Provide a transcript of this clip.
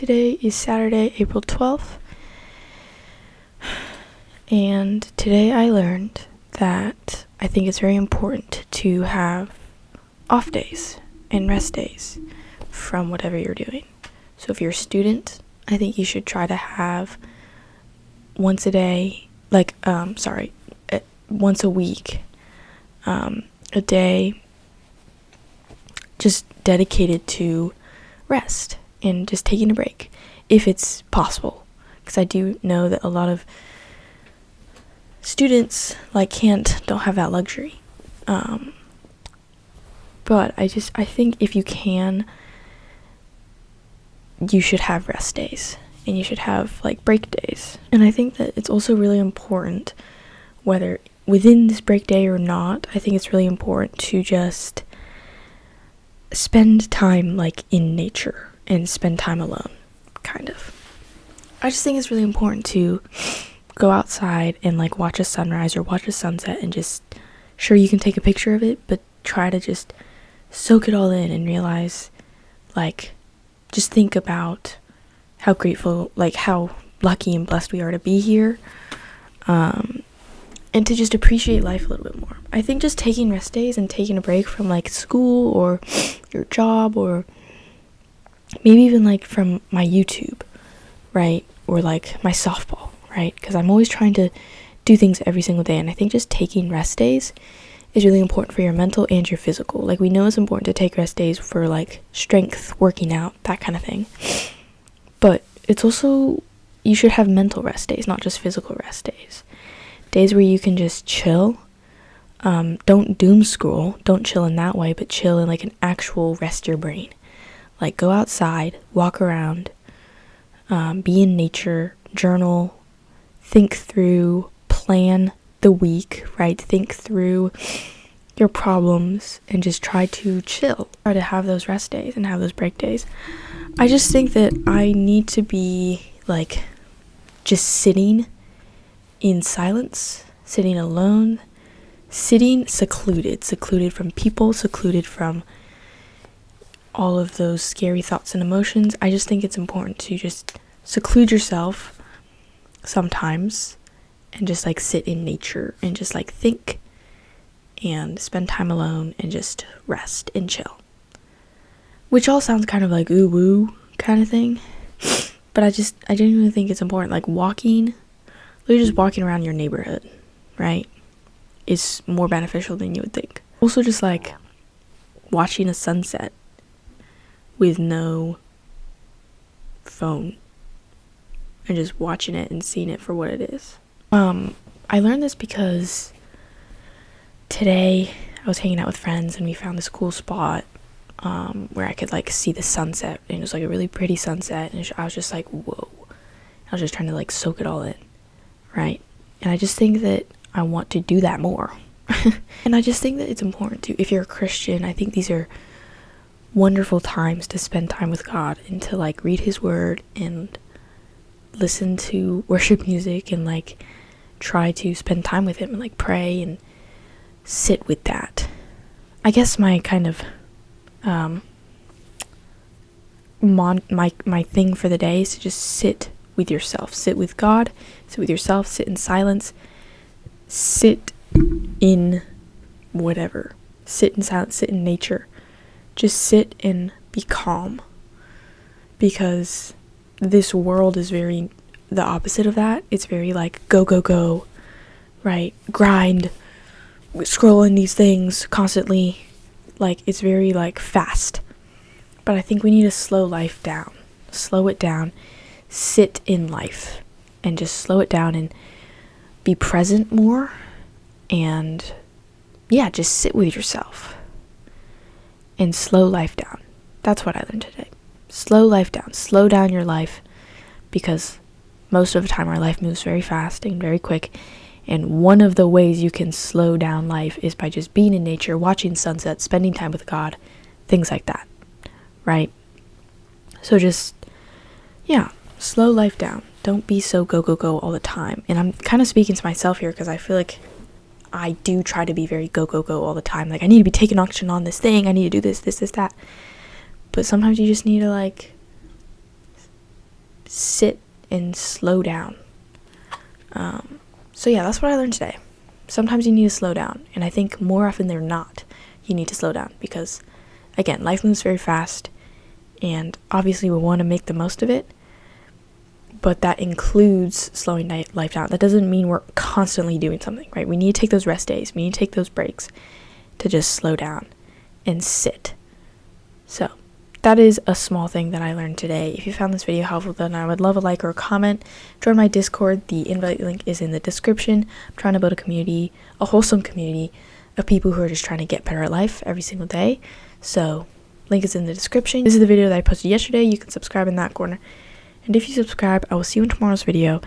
Today is Saturday, April 12th, and today I learned that I think it's very important to have off days and rest days from whatever you're doing. So if you're a student, I think you should try to have once a week, a day just dedicated to rest and just taking a break if it's possible, because I do know that a lot of students don't have that luxury, but I think if you can, you should have rest days and you should have break days. And I think that it's also really important, whether within this break day or not, I think it's really important to just spend time in nature and spend time alone, kind of. I just think it's really important to go outside and watch a sunrise or watch a sunset, and just, sure, you can take a picture of it, but try to just soak it all in and realize, just think about how grateful, how lucky and blessed we are to be here, and to just appreciate life a little bit more. I think just taking rest days and taking a break from school or your job, or maybe even from my YouTube, right? Or my softball, right? Because I'm always trying to do things every single day, and I think just taking rest days is really important for your mental and your physical. We know it's important to take rest days for strength, working out, that kind of thing. But it's also, you should have mental rest days, not just physical rest days. Days where you can just chill. Don't doom scroll. Don't chill in that way, but chill in an actual rest your brain. Go outside, walk around, be in nature, journal, think through, plan the week, right? Think through your problems and just try to chill. Try to have those rest days and have those break days. I just think that I need to be just sitting in silence, sitting alone, sitting secluded from people, secluded from all of those scary thoughts and emotions. I just think it's important to just seclude yourself sometimes and just sit in nature and just think and spend time alone and just rest and chill. Which all sounds kind of ooh woo kind of thing, but I genuinely think it's important. Walking, just walking around your neighborhood, right, is more beneficial than you would think. Also just watching a sunset with no phone and just watching it and seeing it for what it is. I learned this because today I was hanging out with friends and we found this cool spot where I could see the sunset, and it was a really pretty sunset, and I was just whoa. I was just trying to soak it all in, right? And I just think that I want to do that more. And I just think that it's important to, if you're a Christian, I think these are wonderful times to spend time with God and to read his word and listen to worship music and try to spend time with him and pray and sit with that. I guess my kind of my thing for the day is to just sit with yourself, sit with God, sit with yourself, sit in silence, sit in whatever, sit in silence, sit in nature, just sit and be calm, because this world is very the opposite of that. It's very go go go, right? Grind, scrolling these things constantly, it's very fast. But I think we need to slow life down, slow it down, sit in life and just slow it down and be present more, and just sit with yourself and slow life down. That's what I learned today. Slow life down. Slow down your life, because most of the time our life moves very fast and very quick, and one of the ways you can slow down life is by just being in nature, watching sunsets, spending time with God, things like that, right? So just slow life down. Don't be so go go go all the time. And I'm kind of speaking to myself here, because I feel I do try to be very go go go all the time. I need to be taking action on this thing, I need to do this, that. But sometimes you just need to sit and slow down. So yeah, that's what I learned today. Sometimes you need to slow down, and I think more often than not, you need to slow down because, again, life moves very fast, and obviously we want to make the most of it, but that includes slowing life down. That doesn't mean we're constantly doing something, right? We need to take those rest days. We need to take those breaks to just slow down and sit. So that is a small thing that I learned today. If you found this video helpful, then I would love a like or a comment. Join my Discord. The invite link is in the description. I'm trying to build a community, a wholesome community of people who are just trying to get better at life every single day. So link is in the description. This is the video that I posted yesterday. You can subscribe in that corner. And if you subscribe, I will see you in tomorrow's video.